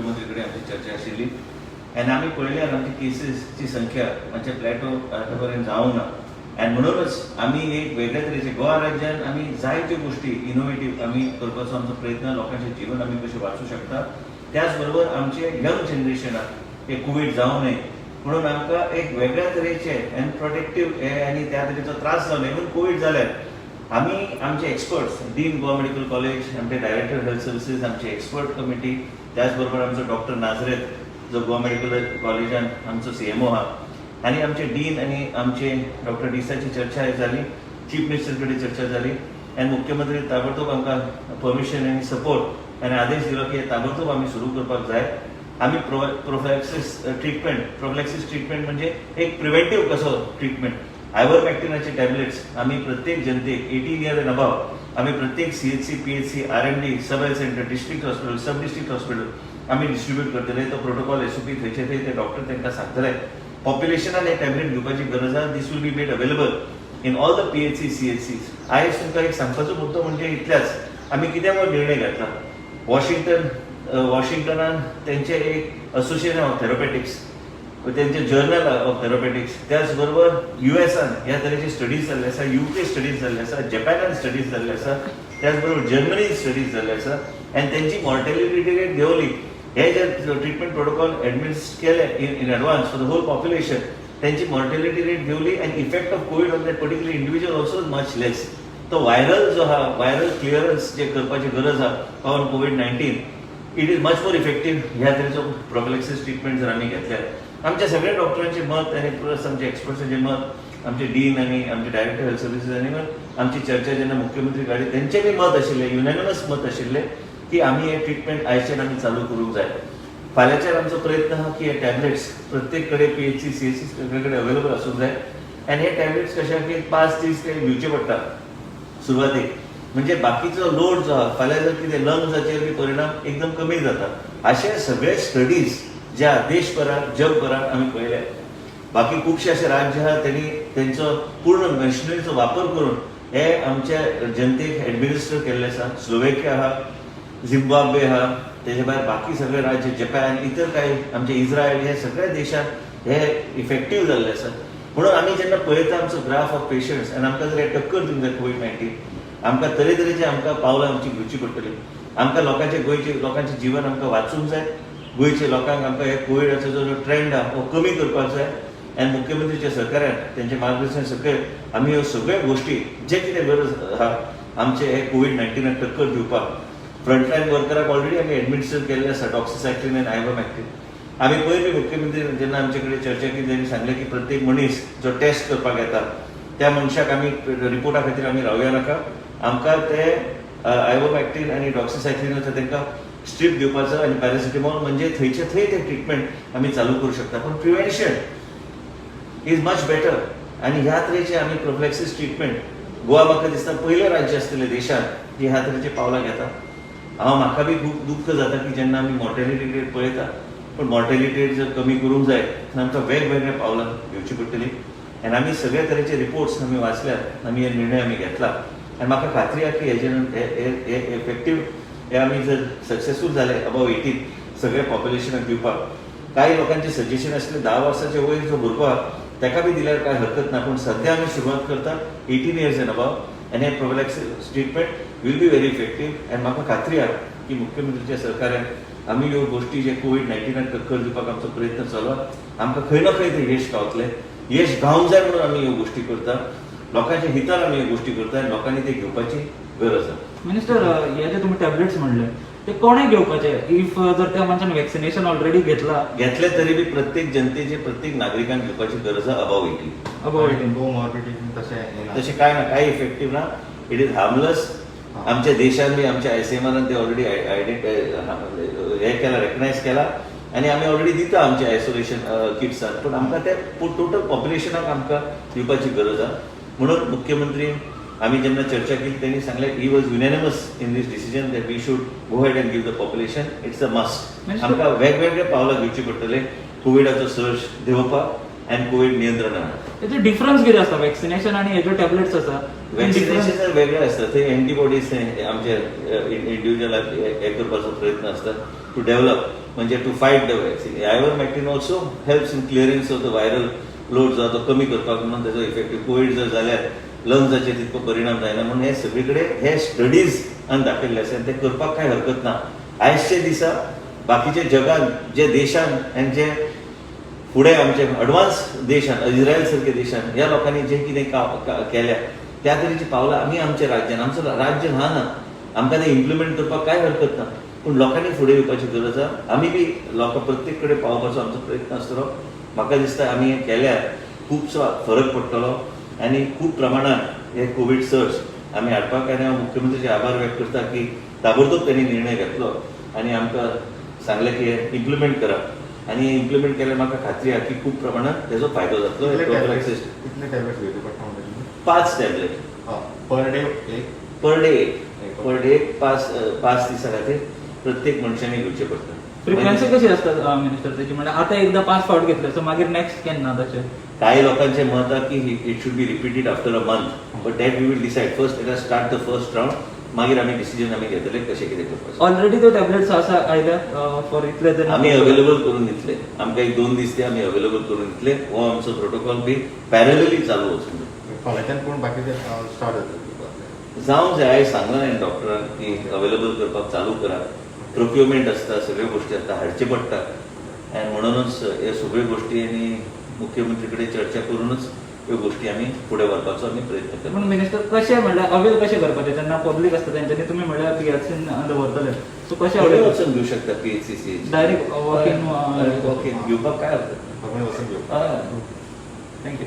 मुख्यमंत्री कडेन आमची चर्चा आशिल्ली आनी आमी पळयल्यार आमची केसीसची संख्या मातशें प्लॅटो आतां पर्यंत जावंक ना आनी म्हणूनच आमी एक वेगळ्या तरेचे गोवा राज्यान आमी जायत्यो गोश्टी इनोवेटीव आमी करपाचो आमचो प्रयत्न लोकांचें जीवन आमी कशें वाचूं शकता. त्याच बरोबर आमचे यंग जनरेशनाक हे कोवीड जावं न्हय म्हणून आमकां एक वेगळ्या तरेचे एंड प्रोटेक्टीव हे आनी त्या तरेचो त्रास जावं न्हय म्हणून कोवीड जाल्यार आमी आमचे experts dean Goa medical college आमचे डायरेक्टर हेल्थ सर्विसीस आमचे एक्सपर्ट कमिटी त्याच बरोबर आमचो डॉक्टर नाझरेत जो गोवा मेडिकल कॉलेजान आमचो CMO आहा आनी आमचे डीन आनी आमचे डॉक्टर डिसाची चर्चा जाली चीफ मिनिस्टर कडेन चर्चा जाली आनी मुख्यमंत्री ताबडतोब आमकां परमिशन आनी सपोर्ट आनी आदेश दिलो की ताबडतोब आमी सुरू करपाक जाय. आमी प्रोफॅक्सिस ट्रिटमेंट म्हणजे एक प्रिव्हेंटीव कसो ट्रिटमेंट आयवरमॅक्टिनाचे टॅबलेट्स आमी प्रत्येक जनतेक 18 इयर एंड अबाव आमी प्रत्येक CHC PHC RMD सब हेल्थ सेंटर डिस्ट्रिक्ट हॉस्पिटल सब डिस्ट्रिक्ट हॉस्पिटल आमी डिस्ट्रीब्यूट करतले. तो प्रोटोकॉल SOP थंयचे थंय ते डॉक्टर तांकां सांगतले पॉप्युलेशनान हे टॅबलेट घेवपाची गरज आसा. This will be made available in all the PHC CHCs. आयज तुमकां एक सांगपाचो मुद्दो म्हणजे इतल्याच आमी कित्याक हो निर्णय घेतला. वॉशिंग्टनान तेंचे एक असोसिएशन ऑफ थेरोपेटिक्स तेंचे जर्नल ऑफ थेरोपेटिक्स त्याच बरोबर USAन ह्या तरेचे स्टडीज जाल्ले आसा UK स्टडीज जाल्ले आसा जपानान स्टडीज जाल्ले आसा त्याच बरोबर जर्मनी स्टडीज जाल्ले आसा आनी तेंची मॉर्टेलिटी रेट देंवली. हे जे ट्रिटमेंट प्रोटोकॉल एडमिनिस्टर केले in advance for the whole population तेंची मॉर्टेलिटी रेट देंवली आनी effect of COVID on that particular individual also much less. तो व्हायरल जो आहा व्हायरल क्लियरन्स जे करपाची गरज आहा on COVID-19 it is much more effective ह्या तरेचो प्रोफिलॅक्सिस ट्रिटमेंट जर आमी घेतल्यार आमच्या सगळ्या डॉक्टरांचे मत आनी प्लस आमचे एक्सपर्ट्सांचे मत आमचे डीन आनी आमचे डायरेक्टर हेल्थ सर्विसीस आनी आमची चर्चा जेन्ना मुख्यमंत्री काडी तेंचे बी मत आशिल्ले युनॅनिमस मत आशिल्ले की आमी हे ट्रिटमेंट आयच्यान आमी चालू करूंक जाय. फाल्यांच्यान आमचो प्रयत्न आहा की हे टॅबलेट्स प्रत्येक कडेन PHC CHC सगळे कडेन अवेलेबल आसूंक जाय आनी हे टॅबलेट्स कशे आहा की 5 दीस ते घेवचे पडटा सुरवातेक म्हणजे बाकीचो लोड जो आहा फाल्यां जर कितें लंग्साचेर बी परिणाम एकदम कमी जाता. अशे सगळे स्टडीज ज्या देशभरात जगभरात आमी पळयले. बाकी खुबशे अशे राज्य आहा त्यांनी तेंचो पूर्ण मशिनरीचो वापर करून हे आमच्या जनतेक एडमिनिस्टर केल्ले आसा. स्लोवेकिया आहा झिम्बाब्वे आहा तेजे भायर बाकी सगळे राज्य जपान इतर काही आमचे इस्रायल हे सगळ्या देशात हे इफेक्टीव जाल्ले आसा. म्हणून आमी जेन्ना पळयता आमचो ग्राफ ऑफ पेशंट्स आनी आमकां जर हे टक्कर दिवंक जाय COVID-19 आमकां तरेतरेचे आमकां पावलां आमची घेवची पडटली. आमकां गोंयचे लोकांचें जीवन आमकां वाचूंक जाय. गोंयच्या लोकांक आमकां हे कोविडाचो जो ट्रेंड आहा तो कमी करपाक जाय आनी मुख्यमंत्रीच्या सहकार्यान तेंचे मार्गदर्शन सकयल आमी ह्यो सगळ्यो गोश्टी जे कितें गरज आहा आमचे हे COVID-19 टक्कर दिवपाक फ्रंटलायन वर्कराक ऑलरेडी आमी एडमिनिस्टर केल्ले आसा डॉक्सिसायक्लिन आनी आयवरमॅक्टिन. आमी पयलीं मुख्यमंत्री जेन्ना आमचे कडेन चर्चा केली तेणी सांगलें की प्रत्येक मनीस जो टेस्ट करपाक येता त्या मनशाक आमी रिपोर्टा खातीर आमी रावया नाका. आमकां ते आयवरमॅक्टिन आनी डॉक्सिसायक्लिन तांकां स्ट्रीप दिवपाचो आनी पॅरासिटामॉल म्हणजे थंयचे थंय ते ट्रिटमेंट आमी चालू करूं शकता. पूण प्रिव्हेन्शन इज मच बेटर आनी ह्या तरेचे आमी प्रोफिलॅक्सिस ट्रिटमेंट गोवा म्हाका दिसता पयलें राज्य आसतलें देशांत जी ह्या तरेचे पावलां घेता. म्हाका बी खूब दुख्ख जाता की जेन्ना आमी मॉर्टेलिटी रेट पळयता पूण मॉर्टेलिटी रेट जर कमी करूंक जाय जाल्यार आमकां वेगवेगळ्या पावलां घेवची पडटलीं आनी आमी सगळे तरेचे रिपोर्ट्स आमी वाचल्यात आमी हे निर्णय आमी घेतला आनी म्हाका खात्री आहा की हे इफेक्टीव हे आमी जर सक्सेसफूल जाले अबाव 18 सगळ्या पॉप्युलेशनाक दिवपाक. काही लोकांचे सजेशन आसलें 10 वर्साचे वयर जो भुरगो आहा ताका बी दिल्यार कांय हरकत ना पूण सद्या आमी सुरवात करता 18 इयर्स एंड अबाव आनी हे prophylaxis treatment will be very effective आनी म्हाका खात्री आहा की मुख्यमंत्रीच्या सहकार्यान आमी ह्यो गोश्टी जे COVID-19 टक्कर दिवपाक आमचो प्रयत्न चालू आहा आमकां खंय ना खंय ते यश गावतलें. यश गावंक जाय म्हणून आमी ह्यो गोश्टी करता. लोकांच्या हितान आमी ह्यो गोश्टी करता आनी लोकांनी ते घेवपाची गरज आहा. मिनिस्टर हे जे तुम्ही टॅबलेट्स म्हणले ते कोणे घेवपाचे इफ जर त्या मनशान वॅक्सिनेशन ऑलरेडी घेतले तरी बी प्रत्येक जनतेचे प्रत्येक नागरिकांक घेवपाची गरज आहा अबाव 18. तशें कांय ना कांय इफेक्टीव ना. It is harmless. आमच्या देशान बी आमच्या ICMRन ते ऑलरेडी हे केला रेकग्नायज केला आनी आमी ऑलरेडी दिता आमचे आयसोलेशन किट्सां पूण आमकां ते टोटल पॉप्युलेशनाक आमकां दिवपाची गरज आहा. म्हणून मुख्यमंत्री आमी जेन्ना चर्चा केली तेणी सांगलें he was unanimous in this decision that we should go head and give the population. It's a must. आमकां वेगवेगळे पावलां घेवची पडटले कोविडाचो सर्ज देंवोवपाक आनी कोविड नियंत्रणाक. हेचो डिफरन्स कितें आसता वॅक्सिनेशन आनी हेजो टॅबलेट्स आसा? वॅक्सिनेशन वेगळे आसता. थंय एंटीबॉडीज आमचे इंडिव्हिज्युअलाक हे करपाचो प्रयत्न आसता टू डेव्हलप म्हणजे to fight the vaccine. Ivermectin also helps in clearing of the viral load जो तो कमी करपाक म्हणून त्याचो इफेक्टीव. कोविड जर जाल्यार लंग्साचेर तितको परिणाम जायना म्हणून हे सगळीकडे हे स्टडीज दाखयल्ले आसा. ते करपाक काय हरकत ना. आयजचे दिसा बाकीचे जगान जे देशान आनी जे फुडें आमचे एडवान्स देशान इस्रायल सारख्या देशान ह्या लोकांनी जे कितें केल्या त्या तरेची पावलां आमी आमच्या राज्यान, आमचो राज्य ल्हान आमकां ते इम्प्लिमेंट करपाक काय हरकत ना. पूण लोकांनी फुडें येवपाची गरज आसा. आमी बी लोकां प्रत्येक कडेन पावपाचो आमचो प्रयत्न आसतलो. म्हाका दिसता आमी हें केल्यार खुबसो फरक पडटलो आनी खूब प्रमाणात हे कोवीड सर्ज आमी हाडपाक. आनी हांव मुख्यमंत्रीचे आभार व्यक्त करता की ताबडतोब त्यांनी निर्णय घेतलो आनी आमकां सांगलें की हें इम्प्लिमेंट करप. आनी इम्प्लिमेंट केल्यार म्हाका खात्री आहा की खूब प्रमाणात तेजो फायदो जातलो. कितले टॅबलेट्स घेवचे पडटा म्हणजे तुमी? 5 tablet per day per day 5 दिसा खातीर प्रत्येक मनशाने घेवचे पडटा. फ्रिक्वेन्सी कशी असता मिनिस्टर त्याची, म्हणजे आता एकदा 5 फावट घेतले सो मागीर नेक्स्ट केन्ना तशें? काही लोकांचे मत आहे की it should be repeated after a month, but that we will decide. First let us start the first round, मागीर आमी डिसिजन आमी घेतले कशें कितें करपाचें. ऑलरेडी त्यो टॅबलेट्स आसा आयल्या फॉर इतले तरी आमी अवेलेबल करून दितले. आमकां 1-2 दीस ते आमी अवेलेबल करून दितले. हो आमचो प्रोटोकॉल बी पॅरलली चालू वचून फाल्यांच्यान पूण बाकीचे स्टार्ट जातले. जावंक जाय. हांवें सांगलें हांवें डॉक्टरांक की अवेलेबल करपाक चालू करा. प्रोक्युरमेंट आसता, सगळ्यो गोश्टी आसता, हाडचे पडटा. आनी म्हणूनच हे सगळ्यो गोश्टी आनी मुख्यमंत्री कडेन चर्चा करूनच ह्यो गोश्टी आमी फुडें व्हरपाचो आमी प्रयत्न करता. पण मिनिस्टर कशें म्हणल्यार अवेल कशें करपाचें जेन्ना पब्लीक आसता तेंच्यांनी तुमी म्हणल्यार PHCन दवरतले सो कशें फुडें अवेल वचून घेवं शकता PHCC डायरेक्ट वॉक इन घेवपाक काय हरकत ना. वचून घेवपाक. थँक्यू.